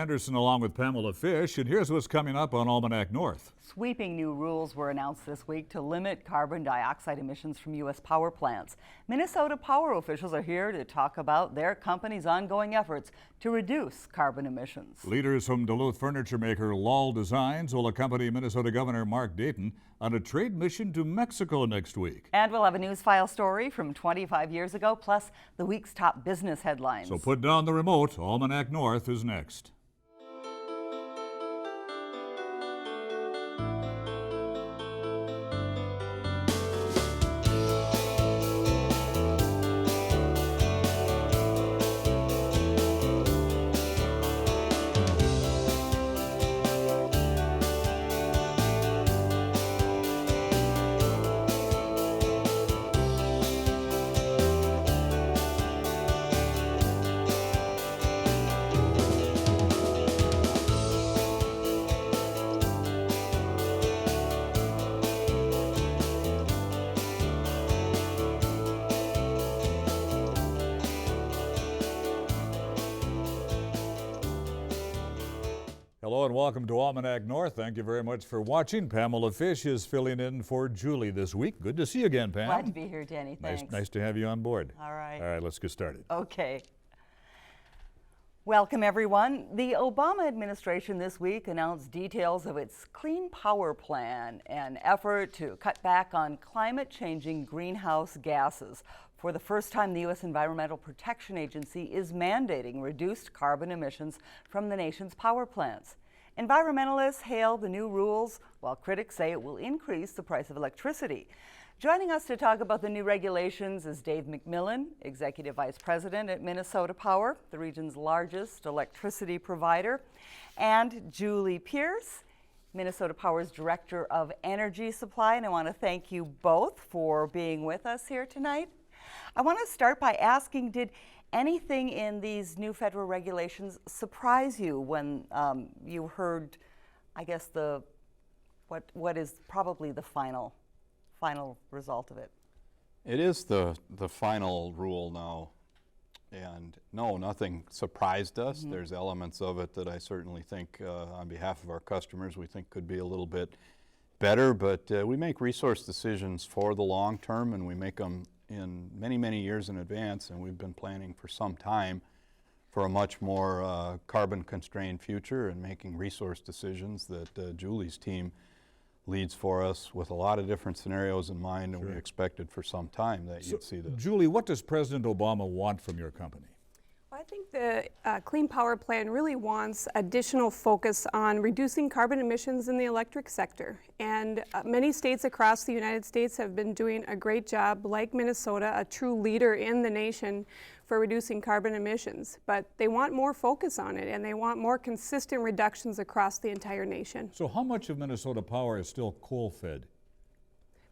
Anderson along with Pamela Fish, and here's what's coming up on Almanac North. Sweeping new rules were announced this week to limit carbon dioxide emissions from U.S. power plants. Minnesota power officials are here to talk about their company's ongoing efforts to reduce carbon emissions. Leaders from Duluth furniture maker Loll Designs will accompany Minnesota Governor Mark Dayton on a trade mission to Mexico next week. And we'll have a news file story from 25 years ago, plus the week's top business headlines. So put down the remote. Almanac North is next. Hello and welcome to Almanac North. Thank you very much for watching. Pamela Fish is filling in for Julie this week. Good to see you again, Pam. Glad to be here, Danny. Thanks. Nice to have you on board. All right. All right, let's get started. Okay. Welcome, everyone. The Obama administration this week announced details of its Clean Power Plan, an effort to cut back on climate-changing greenhouse gases. For the first time, the U.S. Environmental Protection Agency is mandating reduced carbon emissions from the nation's power plants. Environmentalists hail the new rules, while critics say it will increase the price of electricity. Joining us to talk about the new regulations is Dave McMillan, Executive Vice President at Minnesota Power, the region's largest electricity provider, and Julie Pierce, Minnesota Power's Director of Energy Supply. And I want to thank you both for being with us here tonight. I want to start by asking, did anything in these new federal regulations surprise you when you heard, I guess, what is probably the final result of it? It is the final rule now, and no, nothing surprised us. Mm-hmm. There's elements of it that I certainly think, on behalf of our customers, we think could be a little bit better, but we make resource decisions for the long term, and we make them in many years in advance, and we've been planning for some time for a much more carbon-constrained future and making resource decisions that Julie's team leads for us with a lot of different scenarios in mind, and we expected for some time that you'd see this. Julie, what does President Obama want from your company? I think the Clean Power Plan really wants additional focus on reducing carbon emissions in the electric sector. And many states across the United States have been doing a great job, like Minnesota, a true leader in the nation for reducing carbon emissions. But they want more focus on it, and they want more consistent reductions across the entire nation. So how much of Minnesota Power is still coal-fed?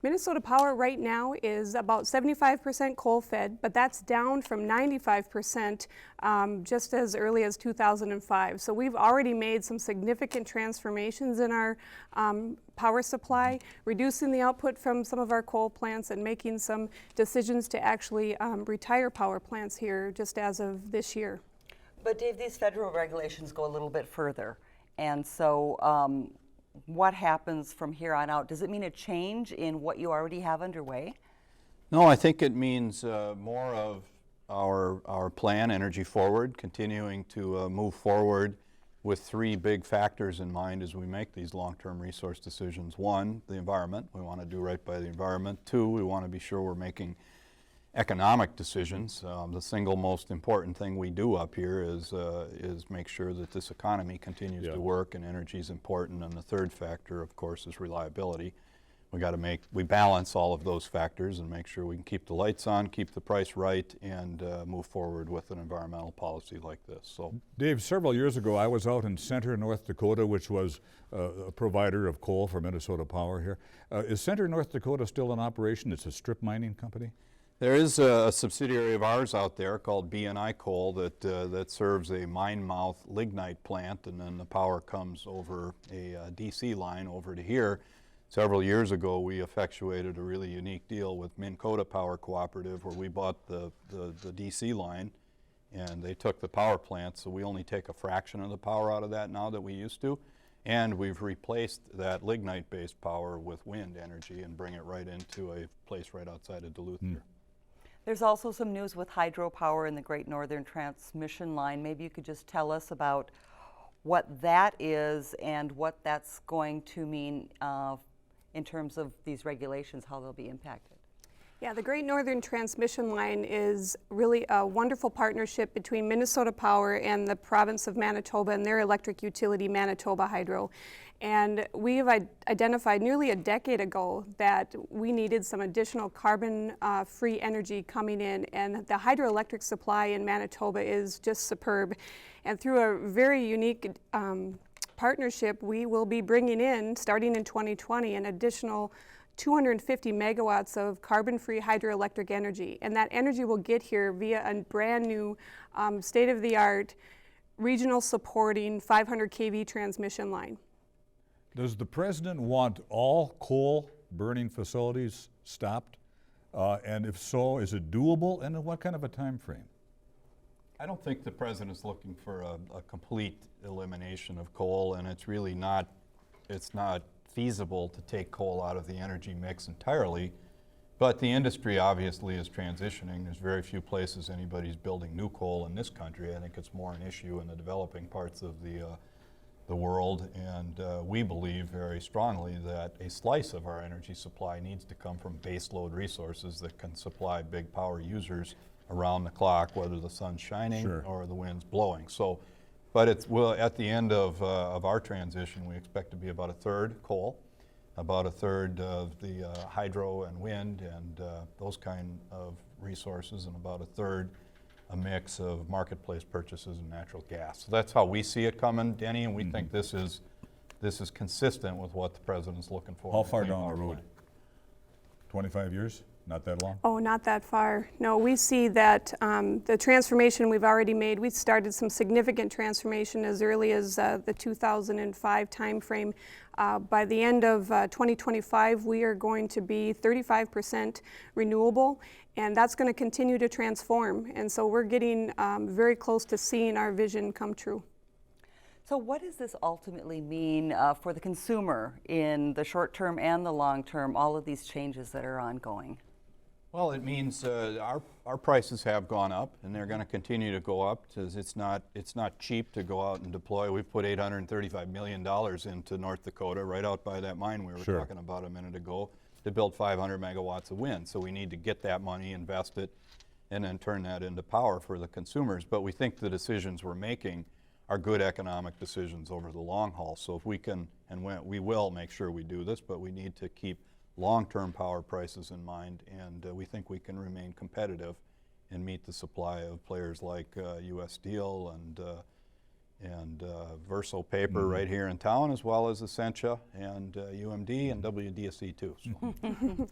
Minnesota Power right now is about 75% coal-fed, but that's down from 95% just as early as 2005. So we've already made some significant transformations in our power supply, reducing the output from some of our coal plants and making some decisions to actually retire power plants here just as of this year. But Dave, these federal regulations go a little bit further, and so what happens from here on out? Does it mean a change in what you already have underway? No, I think it means more of our plan, Energy Forward, continuing to move forward with three big factors in mind as we make these long-term resource decisions. One, the environment. We want to do right by the environment. Two, we want to be sure we're making economic decisions. The single most important thing we do up here is make sure that this economy continues to work, and energy is important. And the third factor, of course, is reliability. We balance all of those factors and make sure we can keep the lights on, keep the price right, and move forward with an environmental policy like this. So, Dave, several years ago I was out in Center, North Dakota, which was a provider of coal for Minnesota Power here. Is Center, North Dakota still in operation? It's a strip mining company? There is a subsidiary of ours out there called B&I Coal that serves a mine mouth lignite plant, and then the power comes over a DC line over to here. Several years ago, we effectuated a really unique deal with Minnesota Power Cooperative, where we bought the DC line And they took the power plant, so we only take a fraction of the power out of that now that we used to. And we've replaced that lignite-based power with wind energy and bring it right into a place right outside of Duluth here. There's also some news with hydropower in the Great Northern Transmission Line. Maybe you could just tell us about what that is and what that's going to mean in terms of these regulations, how they'll be impacted. Yeah, the Great Northern Transmission Line is really a wonderful partnership between Minnesota Power and the province of Manitoba and their electric utility, Manitoba Hydro. And we have identified nearly a decade ago that we needed some additional carbon-free energy coming in, and the hydroelectric supply in Manitoba is just superb. And through a very unique partnership, we will be bringing in, starting in 2020, an additional 250 megawatts of carbon-free hydroelectric energy. And that energy will get here via a brand new state-of-the-art regional supporting 500 kV transmission line. Does the president want all coal burning facilities stopped? And if so, is it doable, and in what kind of a time frame? I don't think the president's looking for a complete elimination of coal, and it's really not feasible to take coal out of the energy mix entirely. But the industry obviously is transitioning. There's very few places anybody's building new coal in this country. I think it's more an issue in the developing parts of the world, and we believe very strongly that a slice of our energy supply needs to come from baseload resources that can supply big power users around the clock, whether the sun's shining Sure. or the wind's blowing. So, but at the end of our transition, we expect to be about a third coal, about a third of the hydro and wind and those kind of resources, and about a third a mix of marketplace purchases and natural gas. So that's how we see it coming, Denny, and we think this is consistent with what the president's looking for. How in a far clean down the power road? plan. 25 years? Not that long? Oh, not that far. No, we see that the transformation we've already made, we started some significant transformation as early as the 2005 timeframe. By the end of 2025, we are going to be 35% renewable, and that's going to continue to transform. And so we're getting very close to seeing our vision come true. So what does this ultimately mean for the consumer in the short term and the long term, all of these changes that are ongoing? Well, it means our prices have gone up, and they're going to continue to go up because it's not cheap to go out and deploy. We've put $835 million into North Dakota, right out by that mine we were Sure. talking about a minute ago, to build 500 megawatts of wind. So we need to get that money, invest it, and then turn that into power for the consumers. But we think the decisions we're making are good economic decisions over the long haul. So if we can, and we will make sure we do this, but we need to keep long-term power prices in mind, and we think we can remain competitive and meet the supply of players like U.S. Steel and Verso Paper right here in town, as well as Essentia and UMD and WDSE too. So.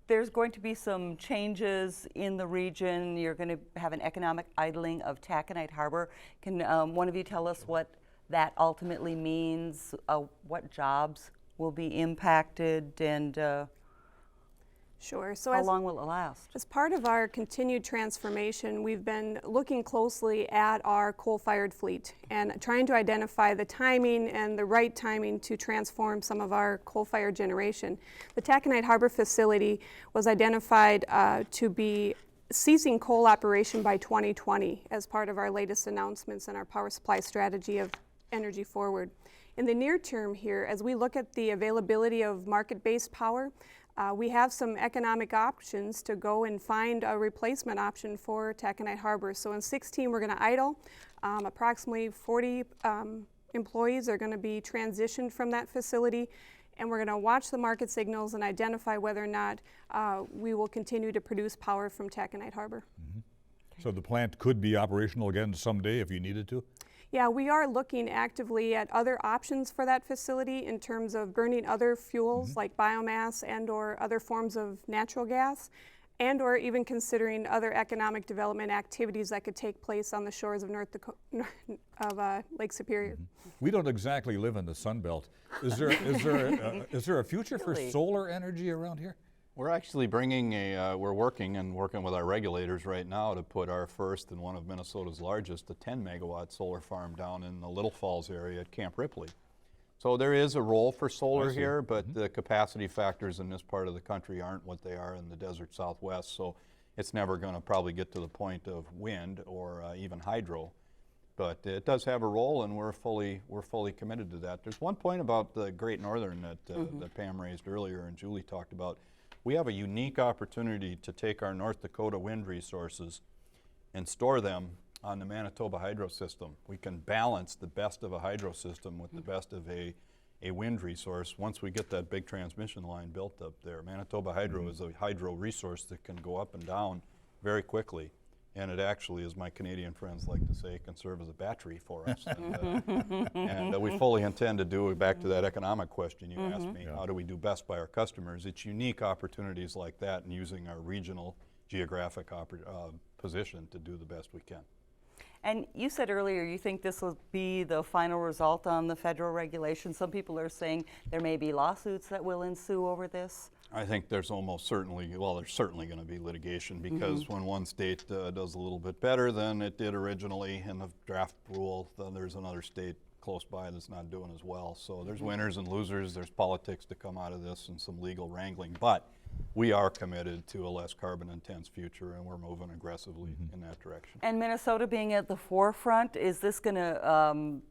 There's going to be some changes in the region. You're going to have an economic idling of Taconite Harbor. Can one of you tell us what that ultimately means, what jobs will be impacted, and Sure. So how long will it last? as part of our continued transformation, we've been looking closely at our coal-fired fleet and trying to identify the timing and the right timing to transform some of our coal-fired generation. The Taconite Harbor facility was identified to be ceasing coal operation by 2020 as part of our latest announcements in our power supply strategy of Energy Forward. In the near term here, as we look at the availability of market-based power, we have some economic options to go and find a replacement option for Taconite Harbor. So in 16, we're going to idle. Approximately 40 employees are going to be transitioned from that facility, and we're going to watch the market signals and identify whether or not we will continue to produce power from Taconite Harbor. So the plant could be operational again someday if you needed to? Yeah, we are looking actively at other options for that facility in terms of burning other fuels like biomass and or other forms of natural gas, and or even considering other economic development activities that could take place on the shores of Lake Superior. We don't exactly live in the Sun Belt. Is there a future for Really? solar energy around here? We're actually bringing we're working with our regulators right now to put our first and one of Minnesota's largest, a 10 megawatt solar farm down in the Little Falls area at Camp Ripley. So there is a role for solar here, but the capacity factors in this part of the country aren't what they are in the desert Southwest, so it's never going to probably get to the point of wind or even hydro. But it does have a role, and we're fully committed to that. There's one point about the Great Northern that Pam raised earlier and Julie talked about. We have a unique opportunity to take our North Dakota wind resources and store them on the Manitoba hydro system. We can balance the best of a hydro system with the best of a wind resource once we get that big transmission line built up there. Manitoba Hydro is a hydro resource that can go up and down very quickly. And it actually, as my Canadian friends like to say, can serve as a battery for us. And we fully intend to do, back to that economic question you asked me, how do we do best by our customers? It's unique opportunities like that and using our regional geographic position to do the best we can. And you said earlier you think this will be the final result on the federal regulation. Some people are saying there may be lawsuits that will ensue over this. I think there's almost certainly, well, there's certainly going to be litigation because when one state does a little bit better than it did originally in the draft rule, then there's another state close by that's not doing as well. So there's winners and losers, there's politics to come out of this and some legal wrangling, but we are committed to a less carbon intense future and we're moving aggressively in that direction. And Minnesota being at the forefront, is this going to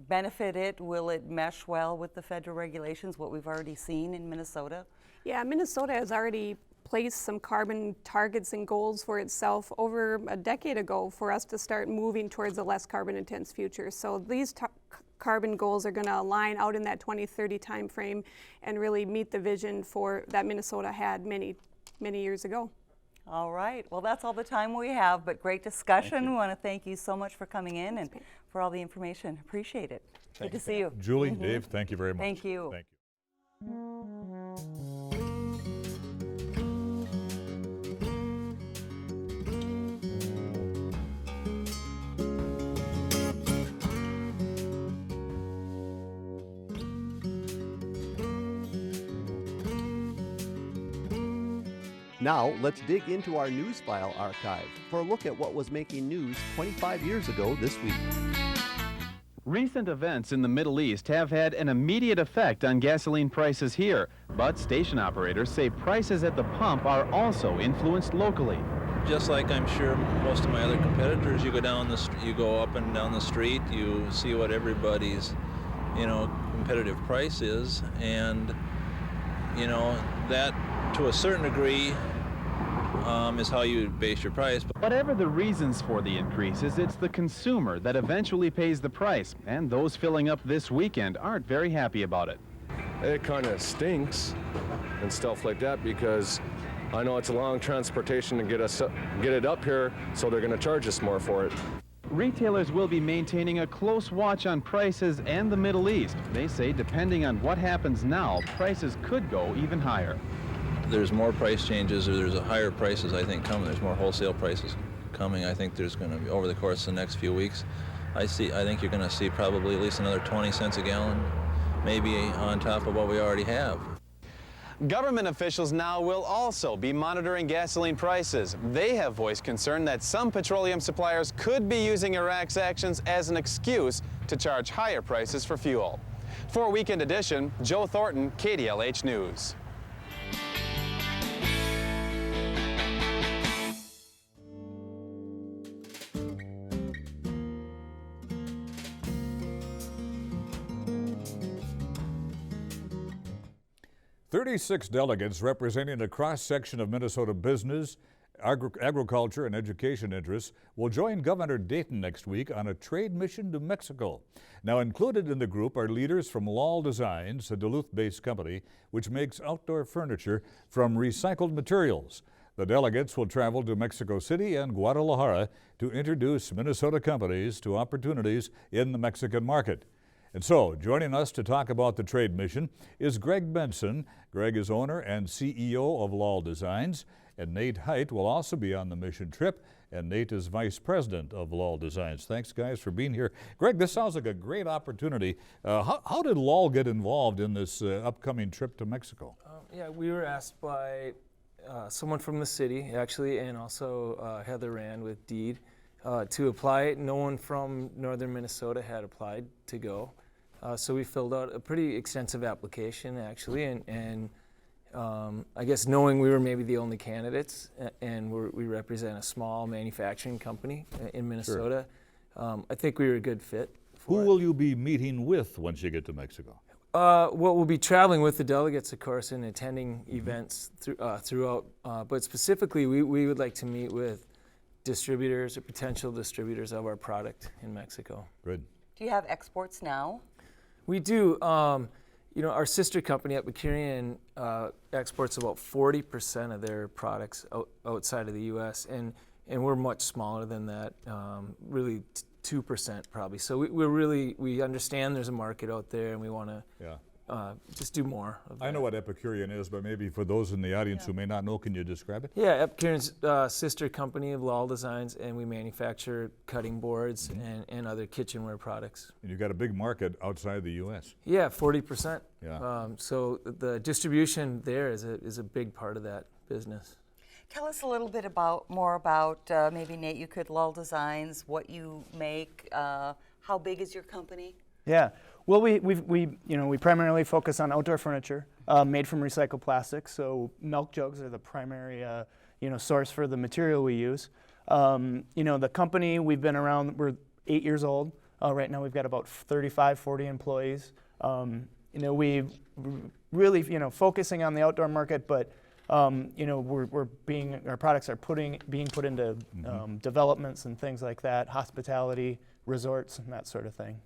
benefit it? Will it mesh well with the federal regulations, what we've already seen in Minnesota? Yeah, Minnesota has already placed some carbon targets and goals for itself over a decade ago for us to start moving towards a less carbon intense future. So these carbon goals are going to align out in that 2030 timeframe and really meet the vision for that Minnesota had many years ago. All right, well that's all the time we have, but great discussion. We want to thank you so much for coming in and for all the information. Appreciate it. Good to see you. Julie, Dave, thank you very much. Thank you. Thank you. Now, let's dig into our news file archive for a look at what was making news 25 years ago this week. Recent events in the Middle East have had an immediate effect on gasoline prices here, but station operators say prices at the pump are also influenced locally. Just like I'm sure most of my other competitors, you go down the you go up and down the street, you see what everybody's, competitive price is, and that to a certain degree is how you base your price. Whatever the reasons for the increases, it's the consumer that eventually pays the price, and those filling up this weekend aren't very happy about it. It kind of stinks and stuff like that because I know it's a long transportation to get it up here, so they're going to charge us more for it. Retailers will be maintaining a close watch on prices and the Middle East. They say depending on what happens now, prices could go even higher. There's more price changes, or there's a higher prices, I think, coming. There's more wholesale prices coming. I think there's going to be, over the course of the next few weeks, I think you're going to see probably at least another 20 cents a gallon, maybe on top of what we already have. Government officials now will also be monitoring gasoline prices. They have voiced concern that some petroleum suppliers could be using Iraq's actions as an excuse to charge higher prices for fuel. For Weekend Edition, Joe Thornton, KDLH News. "36 delegates representing a cross-section of Minnesota business, agriculture, and education interests will join Governor Dayton next week on a trade mission to Mexico. Now, included in the group are leaders from Loll Designs, a Duluth-based company which makes outdoor furniture from recycled materials. The delegates will travel to Mexico City and Guadalajara to introduce Minnesota companies to opportunities in the Mexican market. And so, joining us to talk about the trade mission is Greg Benson. Greg is owner and CEO of Loll Designs, and Nate Heydt will also be on the mission trip, and Nate is vice president of Loll Designs. Thanks, guys, for being here. Greg, this sounds like a great opportunity. How did Loll get involved in this upcoming trip to Mexico? Yeah, we were asked by someone from the city, actually, and also Heather Rand with Deed to apply. No one from northern Minnesota had applied to go. So we filled out a pretty extensive application, actually, and I guess knowing we were maybe the only candidates, and we represent a small manufacturing company in Minnesota, I think we were a good fit for Who it. will you be meeting with once you get to Mexico? Well, we'll be traveling with the delegates, of course, and attending events throughout. But specifically, we would like to meet with distributors or potential distributors of our product in Mexico. Good. Do you have exports now? We do. You know, our sister company at McMillan exports about 40% of their products outside of the U.S., and we're much smaller than that, really 2% probably. So we understand there's a market out there, and we want to just do more of that. I know what Epicurean is, but maybe for those in the audience who may not know, can you describe it? Yeah, Epicurean's sister company of Loll Designs, and we manufacture cutting boards and other kitchenware products. And you've got a big market outside the U.S. Yeah, 40%. Yeah. So the distribution there is a big part of that business. Tell us a little bit more about maybe Nate, you could Loll Designs, what you make, how big is your company? Yeah, well, we primarily focus on outdoor furniture made from recycled plastic. So milk jugs are the primary source for the material we use. The company, we've been around, we're 8 years old. Right now we've got about 35, 40 employees. We really focusing on the outdoor market, but our products are being put into developments and things like that, hospitality, resorts, and that sort of thing.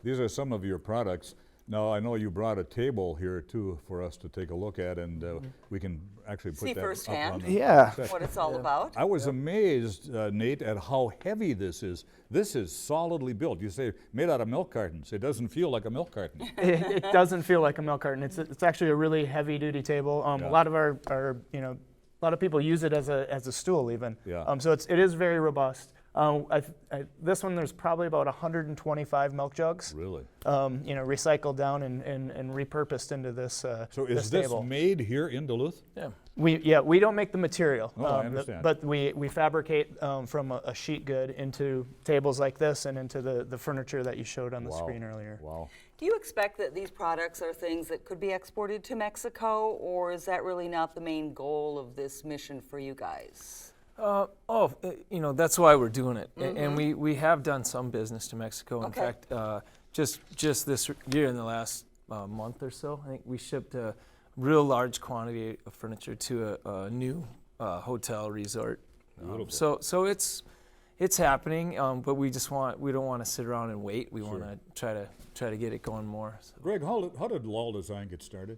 These are some of your products. Now, I know you brought a table here, too, for us to take a look at, and we can actually put See that firsthand. up on the set. What it's all about. I was amazed, Nate, at how heavy this is. This is solidly built. You say made out of milk cartons. It doesn't feel like a milk carton. It doesn't feel like a milk carton. It's actually a really heavy-duty table. A lot of a lot of people use it as a stool even. Yeah. So it is very robust. This one, there's probably about 125 milk jugs. Really? Recycled down and repurposed into this. So is this table. made here in Duluth? Yeah. We don't make the material, I understand. but we fabricate from a sheet good into tables like this and into the furniture that you showed on the screen earlier. Wow. Do you expect that these products are things that could be exported to Mexico, or is that really not the main goal of this mission for you guys? That's why we're doing it, and we have done some business to Mexico. In fact, just this year, in the last month or so, I think we shipped a real large quantity of furniture to a new hotel resort. So it's happening, but we don't want to sit around and wait. We want to try to get it going more. So. Greg, how did Loll Design get started?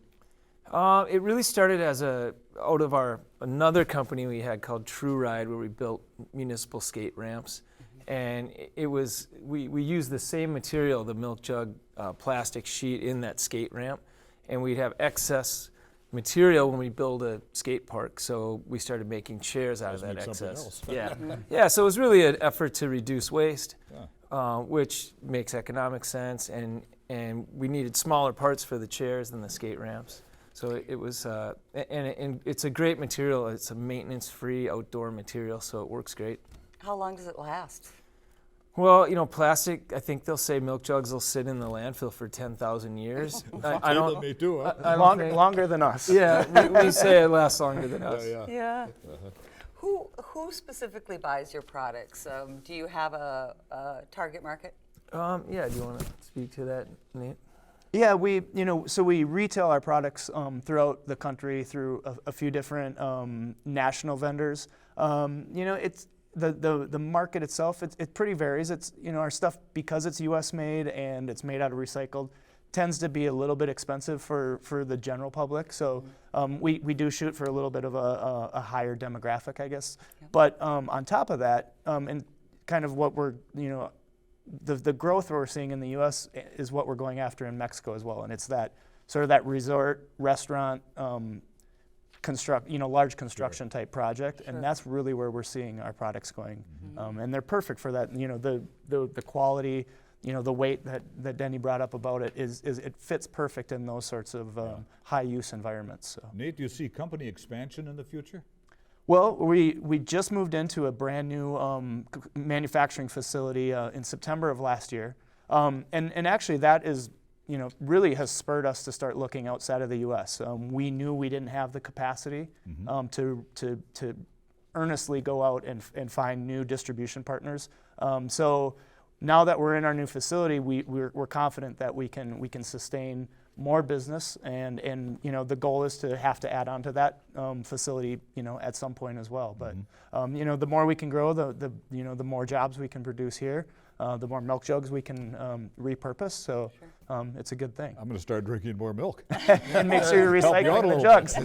It really started out of another company we had called True Ride, where we built municipal skate ramps, and we used the same material, the milk jug plastic sheet, in that skate ramp, and we'd have excess material when we build a skate park. So we started making chairs out of that excess. Yeah. So it was really an effort to reduce waste, which makes economic sense, and we needed smaller parts for the chairs than the skate ramps. So it was, and it's a great material. It's a maintenance-free outdoor material, so it works great. How long does it last? Well, plastic, I think they'll say milk jugs will sit in the landfill for 10,000 years. I don't. They do, huh? Longer than us. Yeah, we say it lasts longer than us. Yeah. Who specifically buys your products? Do you have a target market? Yeah, do you want to speak to that, Nate? Yeah, we retail our products throughout the country through a few different national vendors. It's the market itself. It pretty varies. It's our stuff, because it's U.S. made and it's made out of recycled, tends to be a little bit expensive for the general public. So we do shoot for a little bit of a higher demographic, I guess. Yep. But on top of that, and kind of what we're the growth we're seeing in the U.S. is what we're going after in Mexico as well, and it's that sort of that resort, restaurant, large construction type project, and that's really where we're seeing our products going, and they're perfect for that. The quality, the weight that Denny brought up about it is it fits perfect in those sorts of high use environments. So. Nate, do you see company expansion in the future? Well, we just moved into a brand new manufacturing facility in September of last year, and actually that is really has spurred us to start looking outside of the U.S. We knew we didn't have the capacity to earnestly go out and find new distribution partners. So now that we're in our new facility, we're confident that we can sustain more business, and the goal is to have to add on to that facility at some point as well. But the more we can grow, the more jobs we can produce here, the more milk jugs we can repurpose. So it's a good thing. I'm going to start drinking more milk. And make sure you're recycling the jugs.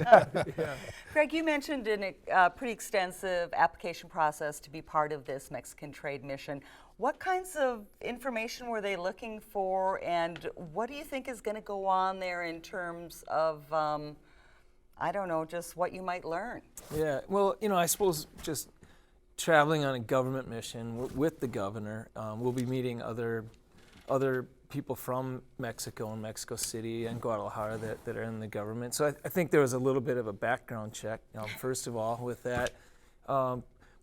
Greg, you mentioned a pretty extensive application process to be part of this Mexican trade mission. What kinds of information were they looking for, and what do you think is going to go on there in terms of, I don't know, just what you might learn? Yeah, well, I suppose just traveling on a government mission with the governor, we'll be meeting other people from Mexico and Mexico City and Guadalajara that are in the government. So I think there was a little bit of a background check, first of all, with that.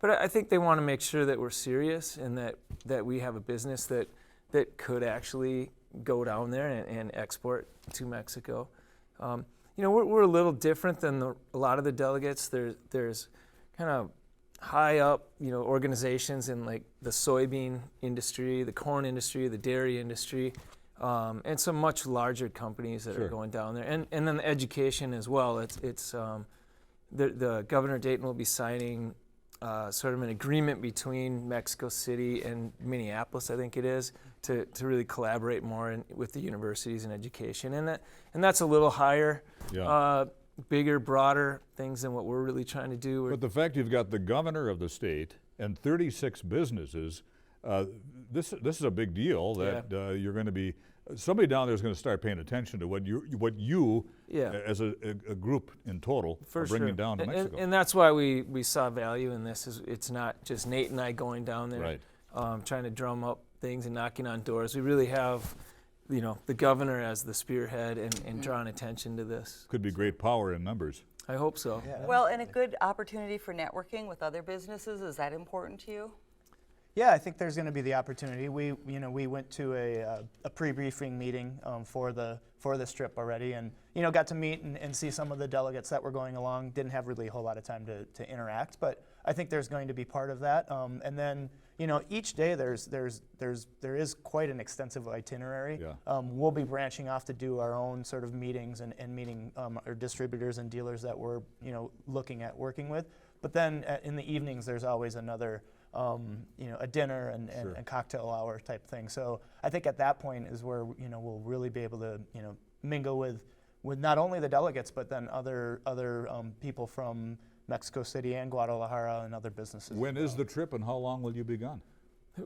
But I think they want to make sure that we're serious and that we have a business that could actually go down there and export to Mexico. We're a little different than a lot of the delegates. There's kind of high up, organizations in like the soybean industry, the corn industry, the dairy industry, and some much larger companies that are going down there, and then the education as well. The Governor Dayton will be signing sort of an agreement between Mexico City and Minneapolis, I think it is, to really collaborate more with the universities and education, and that's a little higher. Yeah. Bigger, broader things than what we're really trying to do. But the fact you've got the governor of the state and 36 businesses, this is a big deal that you're going to be, somebody down there is going to start paying attention to what you as a group in total are bringing down to Mexico. And that's why we saw value in this. It's not just Nate and I going down there trying to drum up things and knocking on doors. We really have the governor as the spearhead and drawing attention to this. Could be great power in numbers. I hope so. Yeah. Well, and a good opportunity for networking with other businesses. Is that important to you? Yeah, I think there's going to be the opportunity. We went to a pre-briefing meeting for this trip already, and got to meet and see some of the delegates that were going along. Didn't have really a whole lot of time to interact, but I think there's going to be part of that. And then each day there is quite an extensive itinerary. Yeah. We'll be branching off to do our own sort of meetings and meeting our distributors and dealers that we're looking at working with. But then in the evenings there's always another a dinner and cocktail hour type thing. So I think at that point is where we'll really be able to mingle with not only the delegates but then other people from Mexico City and Guadalajara and other businesses. When is the trip and how long will you be gone?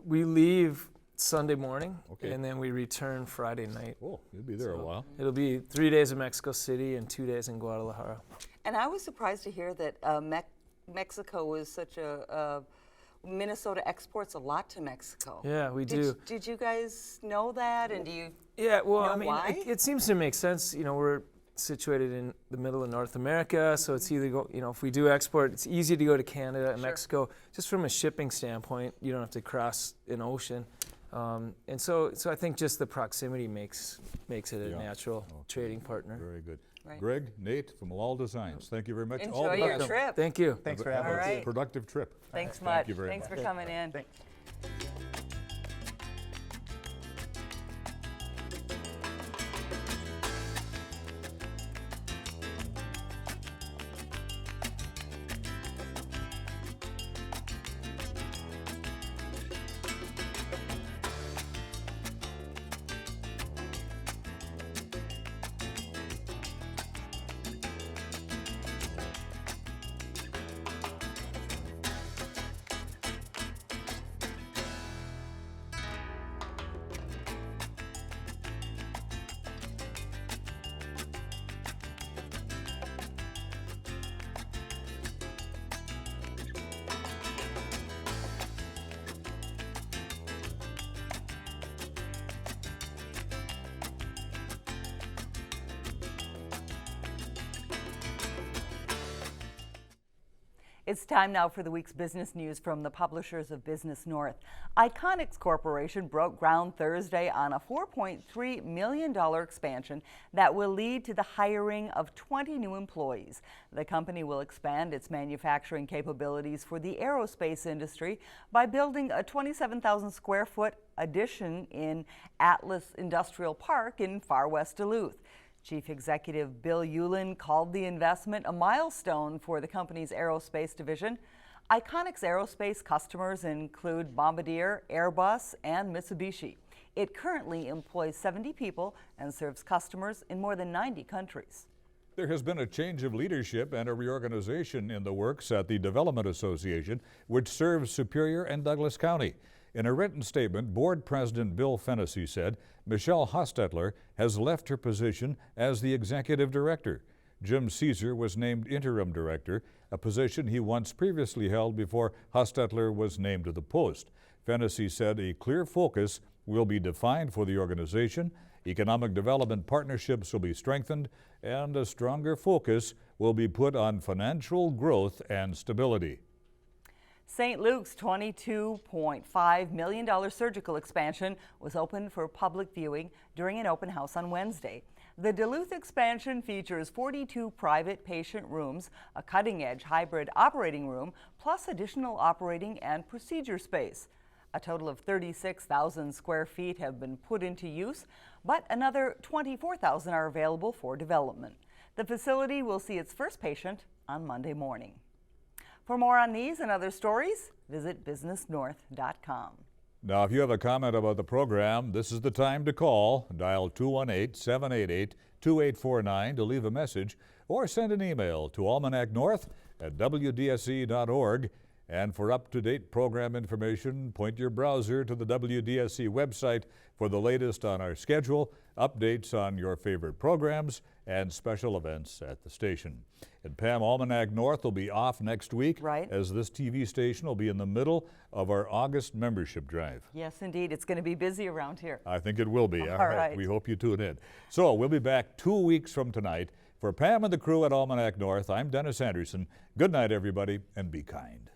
We leave Sunday morning and then we return Friday night. Oh, you'll be there a while. It'll be 3 days in Mexico City and 2 days in Guadalajara. And I was surprised to hear that Mexico is such Minnesota exports a lot to Mexico. Yeah, we do. Did you guys know that, and do you why? It seems to make sense. We're situated in the middle of North America, so it's either if we do export, it's easy to go to Canada and Mexico. Just from a shipping standpoint, you don't have to cross an ocean, and so I think just the proximity makes it a natural trading partner. Very good. Right. Greg, Nate from Loll Designs, thank you very much. Enjoy your trip. Thank you. Thanks for having us. Have a productive trip. Thanks much. Thank you very Thanks much. for coming in. Thanks. It's time now for the week's business news from the publishers of Business North. Iconics Corporation broke ground Thursday on a $4.3 million expansion that will lead to the hiring of 20 new employees. The company will expand its manufacturing capabilities for the aerospace industry by building a 27,000 square foot addition in Atlas Industrial Park in far west Duluth. Chief Executive Bill Yulin called the investment a milestone for the company's aerospace division. Iconics Aerospace customers include Bombardier, Airbus, and Mitsubishi. It currently employs 70 people and serves customers in more than 90 countries. There has been a change of leadership and a reorganization in the works at the Development Association, which serves Superior and Douglas County. In a written statement, Board President Bill Fennessy said Michelle Hostetler has left her position as the executive director. Jim Caesar was named interim director, a position he once previously held before Hostetler was named to the post. Fennessy said a clear focus will be defined for the organization, economic development partnerships will be strengthened, and a stronger focus will be put on financial growth and stability. St. Luke's $22.5 million surgical expansion was opened for public viewing during an open house on Wednesday. The Duluth expansion features 42 private patient rooms, a cutting-edge hybrid operating room, plus additional operating and procedure space. A total of 36,000 square feet have been put into use, but another 24,000 are available for development. The facility will see its first patient on Monday morning. For more on these and other stories, visit businessnorth.com. Now, if you have a comment about the program, this is the time to call. Dial 218-788-2849 to leave a message or send an email to Almanac North at wdsc.org. And for up-to-date program information, point your browser to the WDSC website for the latest on our schedule, updates on your favorite programs, and special events at the station. And Pam, Almanac North will be off next week, right, as this TV station will be in the middle of our August membership drive. Yes, indeed. It's going to be busy around here. I think it will be. All right. We hope you tune in. So we'll be back 2 weeks from tonight. For Pam and the crew at Almanac North, I'm Dennis Anderson. Good night, everybody, and be kind.